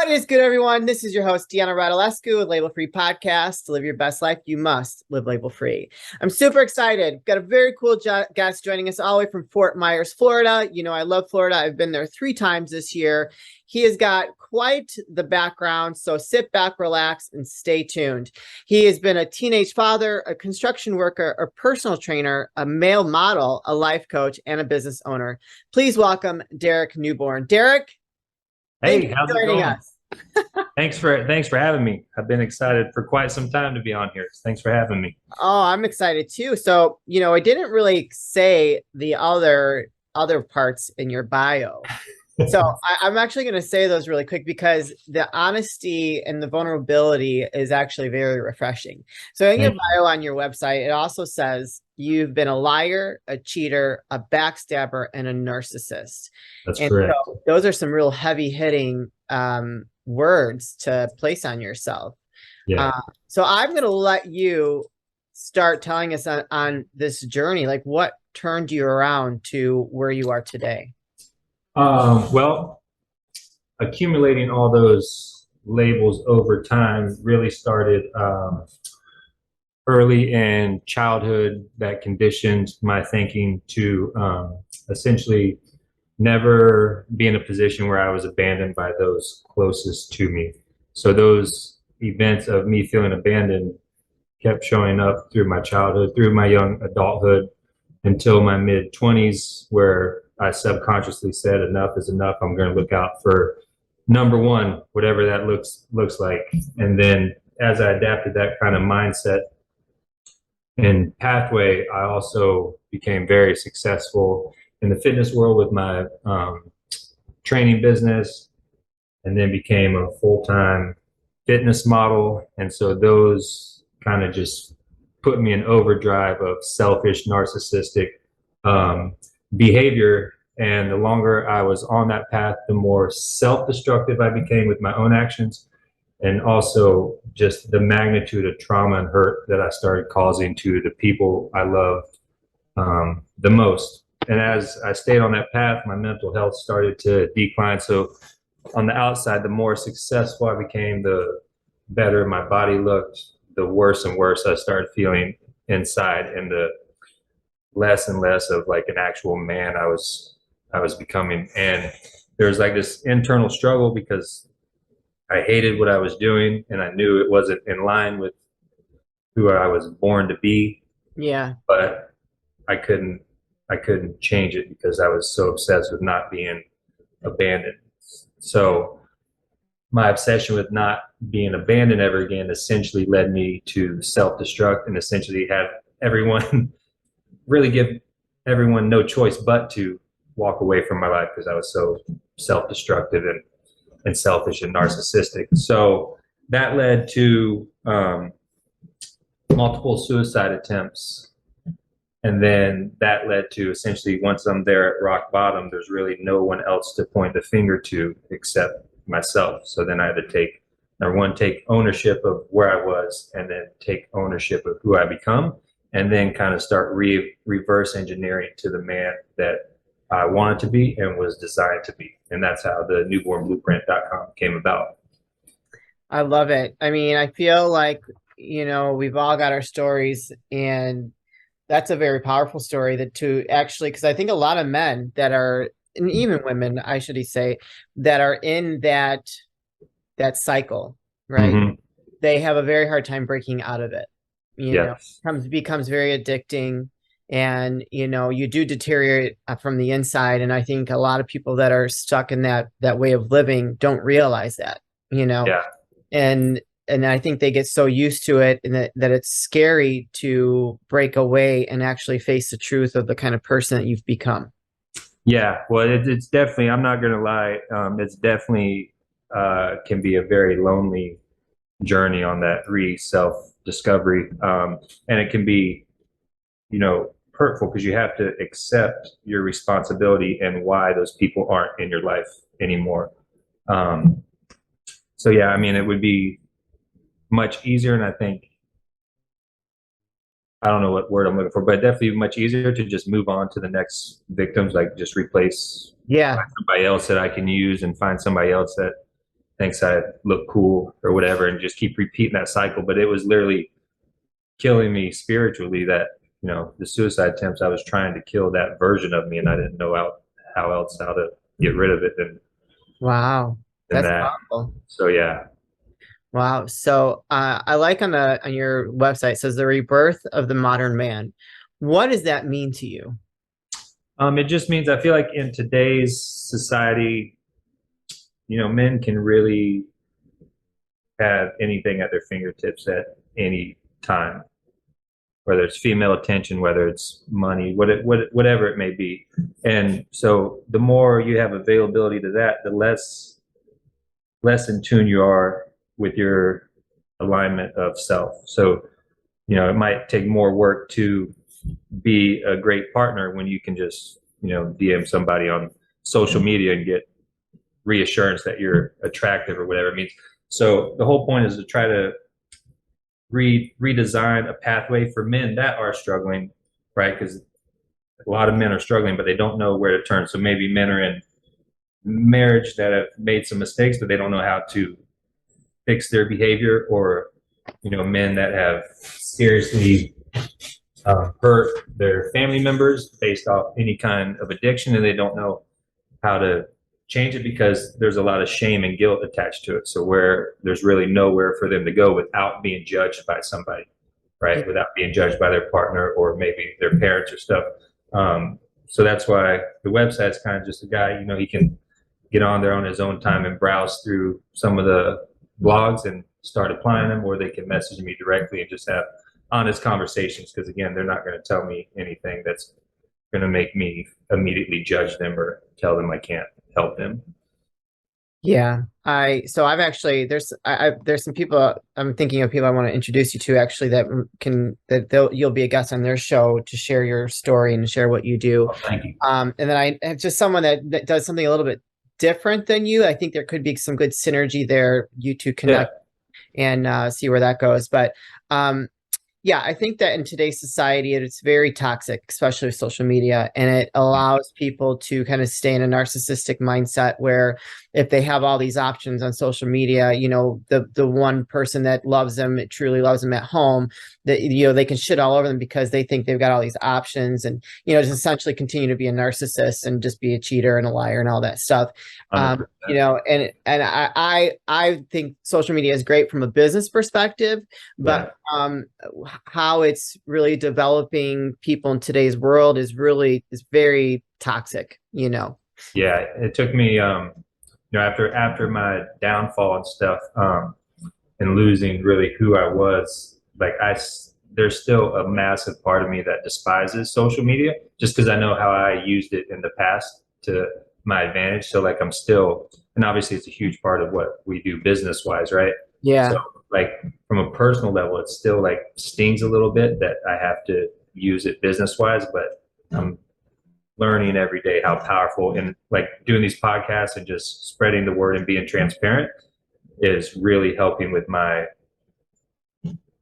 What is good, everyone? This is your host, Deanna Radulescu with Label Free Podcast. To live your best life, you must live label free. I'm super excited. Got a very cool guest joining us all the way from Fort Myers, Florida. You know, I love Florida. I've been there 3 times this year. He has got quite the background, so sit back, relax, and stay tuned. He has been a teenage father, a construction worker, a personal trainer, a male model, a life coach, and a business owner. Please welcome Derek Newborn. Derek, Hey, thanks how's for it joining going? us. Thanks for having me. I've been excited for quite some time to be on here. Thanks for having me. Oh, I'm excited too. So, you know, I didn't really say the other parts in your bio. So I'm actually going to say those really quick because the honesty and the vulnerability is actually very refreshing. So in your Thank you. bio on your website, it also says you've been a liar, a cheater, a backstabber, and a narcissist. That's And correct. so those are some real heavy hitting words to place on yourself. Yeah. So I'm going to let you start telling us on this journey, like what turned you around to where you are today. Well, accumulating all those labels over time really started early in childhood that conditioned my thinking to essentially never be in a position where I was abandoned by those closest to me. So those events of me feeling abandoned kept showing up through my childhood, through my young adulthood, until my mid 20s, where I subconsciously said, enough is enough. I'm going to look out for number one, whatever that looks like. And then as I adapted that kind of mindset and pathway, I also became very successful in the fitness world with my training business, and then became a full-time fitness model. And so those kind of just put me in overdrive of selfish, narcissistic behavior. And the longer I was on that path, the more self-destructive I became with my own actions. And also just the magnitude of trauma and hurt that I started causing to the people I loved the most. And as I stayed on that path, my mental health started to decline. So on the outside, the more successful I became, the better my body looked, the worse and worse I started feeling inside, and the less and less of like an actual man I was becoming. And there was like this internal struggle because I hated what I was doing and I knew it wasn't in line with who I was born to be, Yeah. but I couldn't change it because I was so obsessed with not being abandoned. So my obsession with not being abandoned ever again essentially led me to self-destruct and essentially have everyone really give everyone no choice but to walk away from my life because I was so self-destructive and selfish and narcissistic. So that led to multiple suicide attempts. And then that led to essentially, once I'm there at rock bottom, there's really no one else to point the finger to except myself. So then I had to take ownership of where I was, and then take ownership of who I become, and then kind of start reverse engineering to the man that I wanted to be and was designed to be. And that's how the newbornblueprint.com came about. I love it. I mean, I feel like, you know, we've all got our stories, and that's a very powerful story that to actually, because I think a lot of men that are, and even women, I should say, that are in that cycle, right? Mm-hmm. They have a very hard time breaking out of it. You know, Yes. becomes very addicting, and you know, you do deteriorate from the inside. And I think a lot of people that are stuck in that way of living don't realize that, you know, Yeah. and I think they get so used to it, and that it's scary to break away and actually face the truth of the kind of person that you've become. Yeah. Well, it's definitely, I'm not going to lie. It's definitely can be a very lonely journey on that self-discovery. And it can be, you know, hurtful because you have to accept your responsibility and why those people aren't in your life anymore. So yeah, I mean, it would be much easier, and I think, I don't know what word I'm looking for, but definitely much easier to just move on to the next victims, like just replace, Yeah. find somebody else that I can use and find somebody else that thinks I look cool or whatever, and just keep repeating that cycle. But it was literally killing me spiritually, that, the suicide attempts, I was trying to kill that version of me, and I didn't know how to get rid of it Wow. than That's that. powerful. So yeah. Wow. So I like on your website, it says the rebirth of the modern man. What does that mean to you? It just means I feel like in today's society, men can really have anything at their fingertips at any time, whether it's female attention, whether it's money, whatever it may be. And so the more you have availability to that, the less in tune you are with your alignment of self. So, it might take more work to be a great partner when you can just, DM somebody on social media and get reassurance that you're attractive or whatever it means. So the whole point is to try to redesign a pathway for men that are struggling, right? Because a lot of men are struggling, but they don't know where to turn. So maybe men are in marriage that have made some mistakes, but they don't know how to fix their behavior, or men that have seriously hurt their family members based off any kind of addiction, and they don't know how to change it because there's a lot of shame and guilt attached to it. So where there's really nowhere for them to go without being judged by somebody, right? Without being judged by their partner or maybe their parents or stuff. So that's why the website's kind of just a guy, he can get on there on his own time and browse through some of the blogs and start applying them, or they can message me directly and just have honest conversations. Because again, they're not going to tell me anything that's going to make me immediately judge them or tell them I can't help them. Yeah, I've actually there's some people I'm thinking of, people I want to introduce you to, actually, you'll be a guest on their show to share your story and share what you do. Oh, thank you. And then I have just someone that does something a little bit different than you. I think there could be some good synergy there. You two connect and see where that goes. But yeah, I think that in today's society, it's very toxic, especially with social media, and it allows people to kind of stay in a narcissistic mindset where if they have all these options on social media, the one person that loves them, it truly loves them at home, that, they can shit all over them because they think they've got all these options, and, just essentially continue to be a narcissist and just be a cheater and a liar and all that stuff. And I think social media is great from a business perspective, but how it's really developing people in today's world is very toxic. Yeah, it took me after my downfall and stuff, and losing really who I was, like there's still a massive part of me that despises social media just because I know how I used it in the past to my advantage. So like I'm still, and obviously it's a huge part of what we do business wise, right? Yeah. So like from a personal level, it still like stings a little bit that I have to use it business wise, but I'm learning every day how powerful, and like doing these podcasts and just spreading the word and being transparent is really helping with my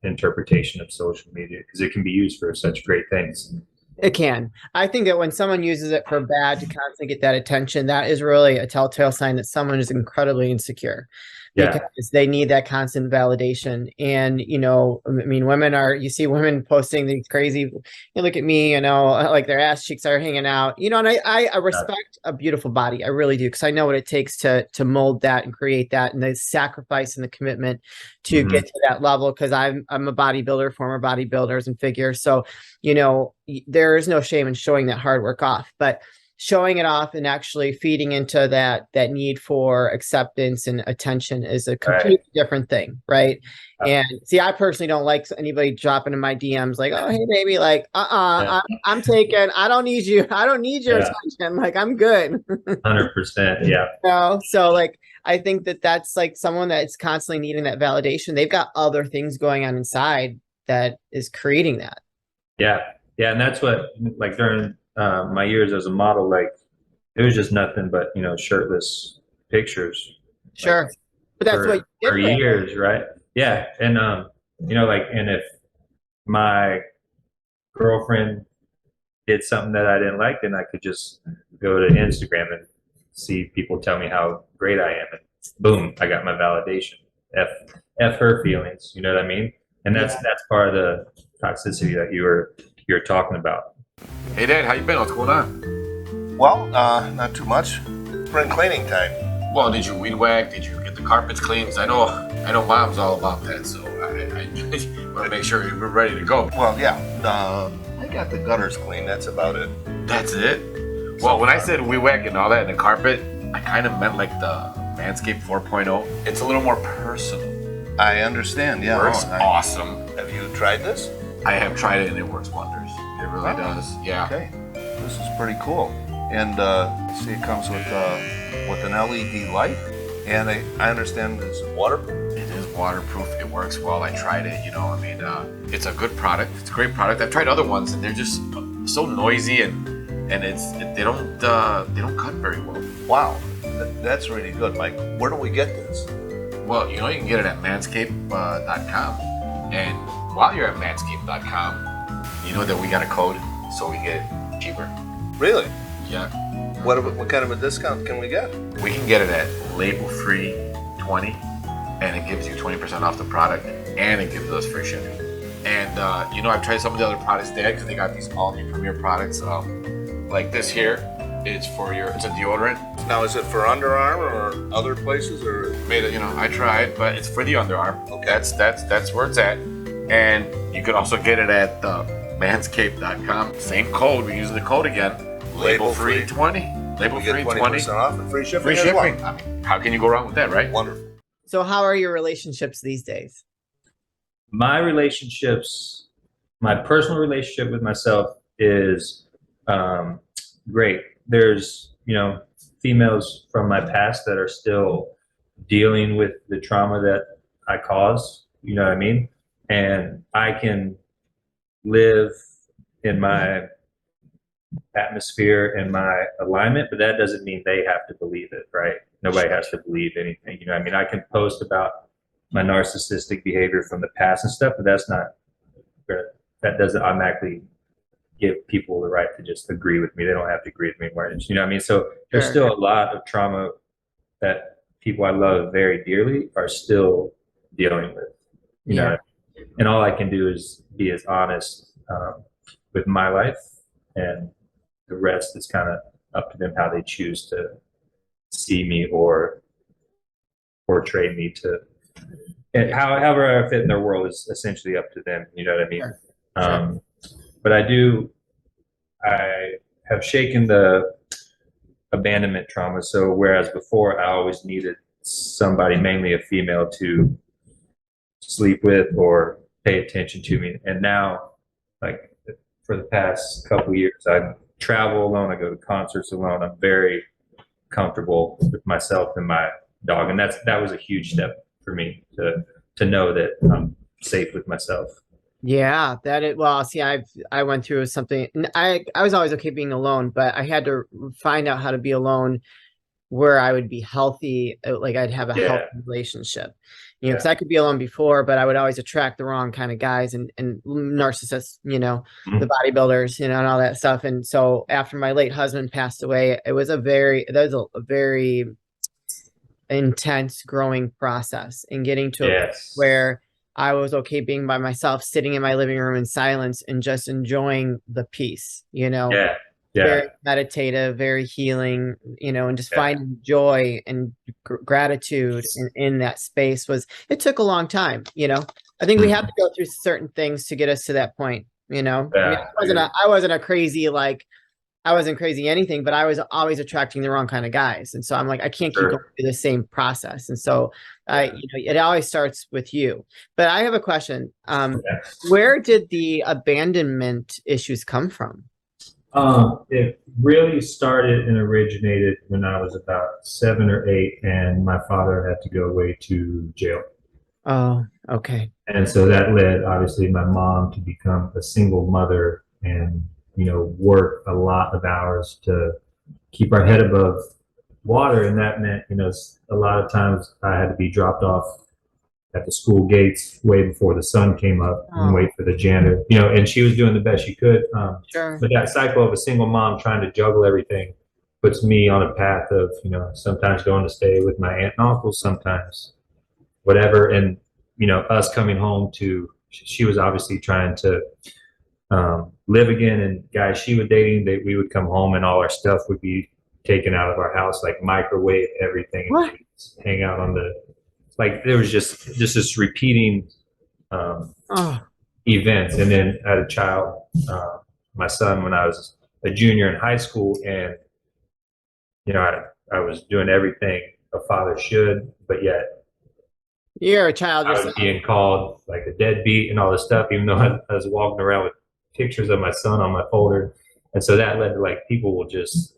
interpretation of social media, because it can be used for such great things. It can. I think that when someone uses it for bad to constantly get that attention, that is really a telltale sign that someone is incredibly insecure. Because they need that constant validation. And, you see women posting these crazy, look at me, like their ass cheeks are hanging out, and I respect a beautiful body. I really do. Cause I know what it takes to mold that and create that, and the sacrifice and the commitment to get to that level. Cause I'm a bodybuilder, former bodybuilders and figures. So, there is no shame in showing that hard work off, but showing it off and actually feeding into that need for acceptance and attention is a completely different thing, right? And see, I personally don't like anybody dropping in my DMs like, "Oh, hey, baby," like, I'm taken. I don't need you. I don't need your attention. Like, I'm good. 100%. Yeah. So like, I think that's like someone that's constantly needing that validation. They've got other things going on inside that is creating that. Yeah. And that's what, like during my years as a model, like it was just nothing but shirtless pictures. Sure, like, but that's what you did for years, right? Yeah, and and if my girlfriend did something that I didn't like, then I could just go to Instagram and see people tell me how great I am, and boom, I got my validation. F her feelings, you know what I mean? And that's part of the toxicity that you're talking about. Hey Dad, how you been? What's going on? Well, not too much. Spring cleaning time. Well, did you weed whack? Did you get the carpets cleaned? 'Cause I know Mom's all about that, so I want to make sure we're ready to go. Well, yeah. I got the gutters clean. That's about it. That's it? Well, when I said weed whack and all that and the carpet, I kind of meant like the MANSCAPED 4.0. It's a little more personal. I understand. Yeah. Works awesome. Have you tried this? I have tried it and it works wonders. It really does. Yeah. Okay. This is pretty cool. And see, it comes with an LED light, and I understand it's waterproof. It is waterproof. It works well. I tried it. You know, I mean, it's a good product. It's a great product. I've tried other ones, and they're just so noisy, and they don't cut very well. Wow, that's really good, Mike. Where do we get this? Well, you know, you can get it at manscaped.com, and while you're at manscaped.com, you know that we got a code, so we get it cheaper. Really? Yeah. What kind of a discount can we get? We can get it at label-free 20, and it gives you 20% off the product, and it gives us free shipping. And you know, I've tried some of the other products there because they got these all new premier products. Like this here, it's a deodorant. Now, is it for underarm or other places, or Made it, you know, I tried, but it's for the underarm. Okay. That's where it's at. And you could also get it at manscaped.com. Same code. We're using the code again. Label free 20. Label we get free 20. 20% off and free shipping? Free as shipping. well? I mean, how can you go wrong with that, right? Wonderful. So how are your relationships these days? My relationships, my personal relationship with myself is great. There's, you know, females from my past that are still dealing with the trauma that I caused, you know what I mean? And I can live in my atmosphere and my alignment, but that doesn't mean they have to believe it, right? Nobody has to believe anything, you know what I mean? I can post about my narcissistic behavior from the past and stuff, but that doesn't automatically give people the right to just agree with me. They don't have to agree with me anymore, you know what I mean? So there's still a lot of trauma that people I love very dearly are still dealing with, you know? And all I can do is be as honest with my life, and the rest is kind of up to them how they choose to see me or portray me to, and however I fit in their world is essentially up to them, you know what I mean? But I have shaken the abandonment trauma. So whereas before I always needed somebody, mainly a female, to sleep with or pay attention to me, and now, like for the past couple of years, I travel alone, I go to concerts alone, I'm very comfortable with myself and my dog, and that was a huge step for me to know that I'm safe with myself. Yeah, well, see, I went through something. I was always okay being alone, but I had to find out how to be alone where I would be healthy, like I'd have a healthy relationship. You know, because I could be alone before, but I would always attract the wrong kind of guys and narcissists, you know, the bodybuilders, you know, and all that stuff. And so after my late husband passed away, that was a very intense growing process, and getting to a point where I was okay being by myself, sitting in my living room in silence and just enjoying the peace, you know, very meditative, very healing, you know, and just finding joy and gratitude in that space. It took a long time, you know. I think we have to go through certain things to get us to that point, you know. I mean, I wasn't crazy anything, but I was always attracting the wrong kind of guys. And so I'm like, I can't keep going through the same process. And so you know, it always starts with you. But I have a question. Where did the abandonment issues come from? It really started and originated when I was about 7 or 8, and my father had to go away to jail. Oh, okay. And so that led, obviously, my mom to become a single mother and, you know, work a lot of hours to keep our head above water. And that meant, you know, a lot of times I had to be dropped off at the school gates way before the sun came up and wait for the janitor, you know, and she was doing the best she could. But that cycle of a single mom trying to juggle everything puts me on a path of, sometimes going to stay with my aunt and uncle, sometimes whatever. And, us coming home she was obviously trying to live again. And guys she was dating, we would come home and all our stuff would be taken out of our house, like microwave everything, and hang out on like there was just this repeating events. And then I had a child, my son, when I was a junior in high school, and I was doing everything a father should, but yet you're a child I was being called like a deadbeat and all this stuff, even though I was walking around with pictures of my son on my folder. And so that led to like people will just,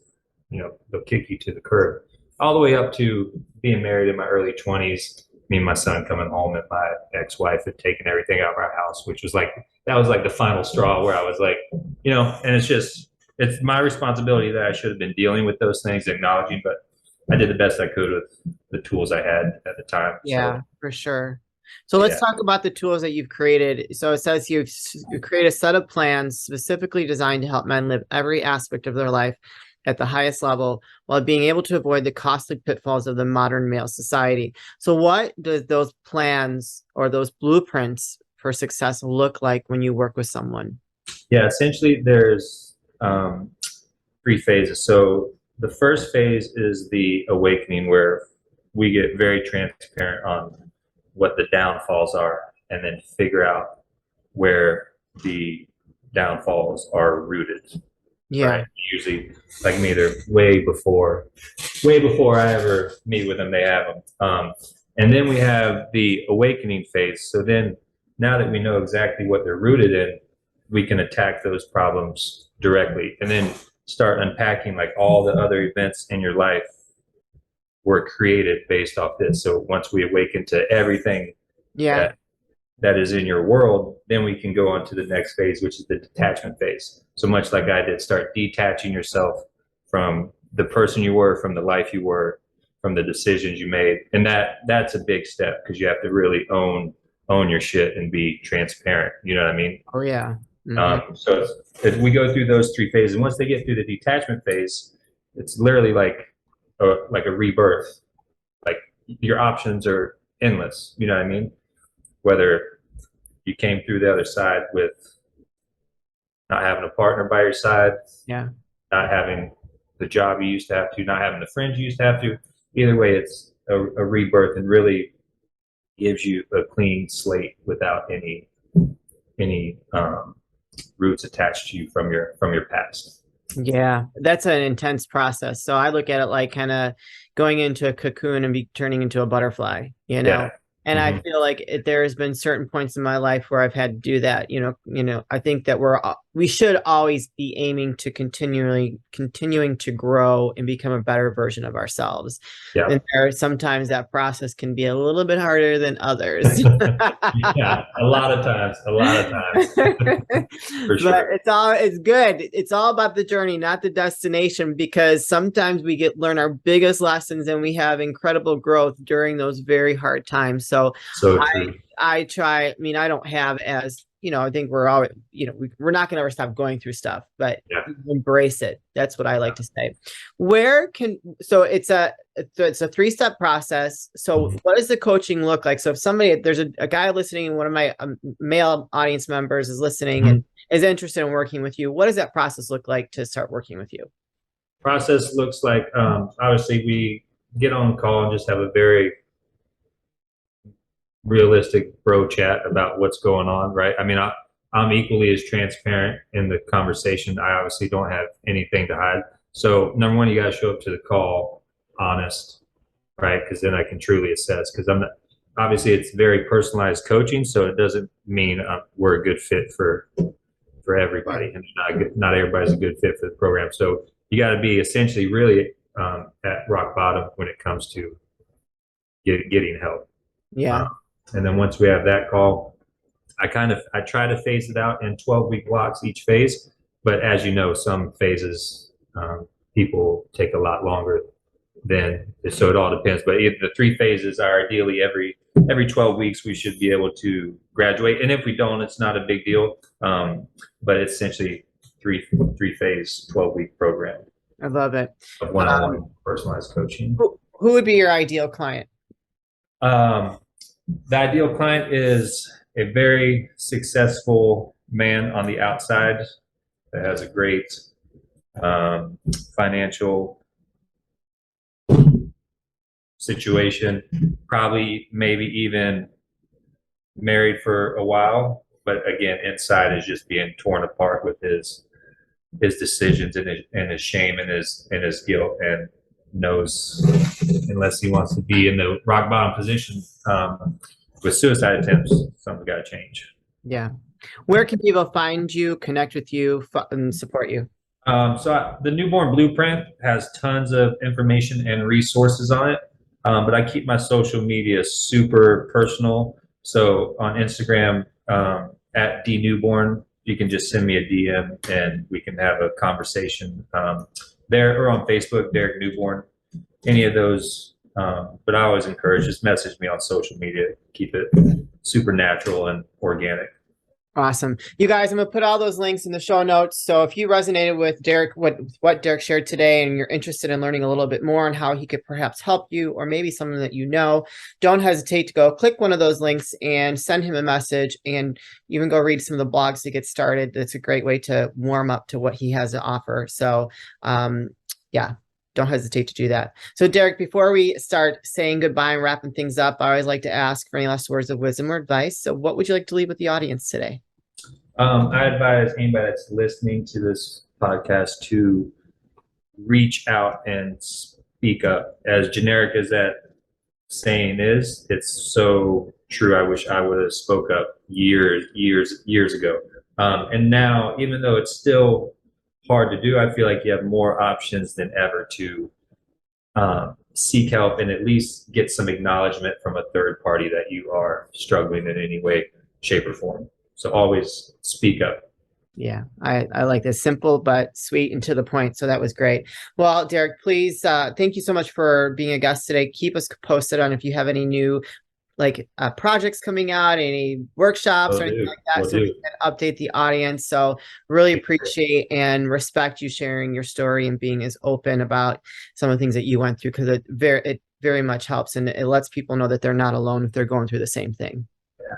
they'll kick you to the curb, all the way up to being married in my early 20s. Me and my son coming home, and my ex-wife had taken everything out of our house, which was like, that was like the final straw where I was like, and it's my responsibility that I should have been dealing with those things, acknowledging, but I did the best I could with the tools I had at the time. Yeah, for sure. So let's talk about the tools that you've created. So it says you create a set of plans specifically designed to help men live every aspect of their life at the highest level while being able to avoid the costly pitfalls of the modern male society. So what does those plans or those blueprints for success look like when you work with someone? Yeah, essentially there's 3 phases. So the first phase is the awakening, where we get very transparent on what the downfalls are, and then figure out where the downfalls are rooted. Yeah. Right? Usually, like me, they're way before I ever meet with them, they have them. And then we have the awakening phase. So then, now that we know exactly what they're rooted in, we can attack those problems directly, and then start unpacking like all the other events in your life were created based off this. So once we awaken to everything that is in your world, then we can go on to the next phase, which is the detachment phase. So much like I did, start detaching yourself from the person you were, from the life you were, from the decisions you made. And that's a big step, because you have to really own your shit and be transparent. You know what I mean? Oh yeah. Mm-hmm. So if we go through those 3 phases, once they get through the detachment phase, it's literally like a rebirth. Like your options are endless. You know what I mean? Whether you came through the other side with not having a partner by your side, not having the job you used to have to, not having the friends you used to have to, either way, it's a rebirth, and really gives you a clean slate without any roots attached to you from your past. Yeah, that's an intense process. So I look at it like kind of going into a cocoon and turning into a butterfly, And I feel like there has been certain points in my life where I've had to do that. I think that we should always be aiming to continuing to grow and become a better version of ourselves. Yeah. And sometimes that process can be a little bit harder than others. Yeah, a lot of times. For sure. But it's good. It's all about the journey, not the destination, because sometimes we learn our biggest lessons, and we have incredible growth during those very hard times. So true. I try, I don't have as, I think we're always, we're not going to ever stop going through stuff, but embrace it. That's what I like to say. So it's a 3-step process. So what does the coaching look like? So if there's a guy listening, and one of my male audience members is listening and is interested in working with you, what does that process look like to start working with you? Process looks like, obviously we get on the call and just have a very realistic bro chat about what's going on, right? I'm equally as transparent in the conversation. I obviously don't have anything to hide. So number one, you got to show up to the call honest, right? Because then I can truly assess, because obviously it's very personalized coaching, so it doesn't mean we're a good fit for everybody, and not everybody's a good fit for the program. So you got to be essentially really at rock bottom when it comes to getting help. Yeah. And then once we have that call, I try to phase it out in 12-week blocks each phase. But as you know, some phases people take a lot longer so it all depends. But the 3 phases are ideally every 12 weeks we should be able to graduate. And if we don't, it's not a big deal. But it's essentially 3 phase 12-week program. I love it. of one-on-one personalized coaching. Who would be your ideal client? The ideal client is a very successful man on the outside that has a great financial situation, probably maybe even married for a while, but again, inside is just being torn apart with his decisions and his shame and his guilt, and knows unless he wants to be in the rock bottom position with suicide attempts, something's got to change. Yeah. Where can people find you, connect with you, and support you? The Newborn Blueprint has tons of information and resources on it, but I keep my social media super personal. So on Instagram, at DNewborn, you can just send me a DM and we can have a conversation there, or on Facebook, Derek Newborn, any of those. But I always encourage, just message me on social media, keep it super natural and organic. Awesome. You guys, I'm going to put all those links in the show notes. So if you resonated with Derek, what Derek shared today, and you're interested in learning a little bit more on how he could perhaps help you, or maybe someone that you know, don't hesitate to go click one of those links and send him a message, and even go read some of the blogs to get started. That's a great way to warm up to what he has to offer. So yeah, don't hesitate to do that. So Derek, before we start saying goodbye and wrapping things up, I always like to ask for any last words of wisdom or advice. So what would you like to leave with the audience today? I advise anybody that's listening to this podcast to reach out and speak up. As generic as that saying is, it's so true. I wish I would have spoke up years ago. And now, even though it's still hard to do, I feel like you have more options than ever to seek help and at least get some acknowledgement from a third party that you are struggling in any way, shape, or form. So always speak up. Yeah, I like this, simple but sweet and to the point. So that was great. Well, Derek, please, thank you so much for being a guest today. Keep us posted on if you have any new projects coming out, any workshops or anything like that, so we can update the audience. So really appreciate and respect you sharing your story and being as open about some of the things that you went through, because it very much helps, and it lets people know that they're not alone if they're going through the same thing.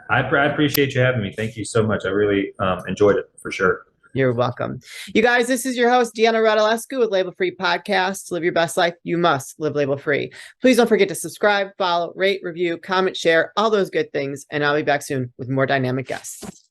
I appreciate you having me. Thank you so much. I really enjoyed it, for sure. You're welcome. You guys, this is your host, Deanna Radulescu with Label Free Podcast. To live your best life, you must live label free. Please don't forget to subscribe, follow, rate, review, comment, share, all those good things. And I'll be back soon with more dynamic guests.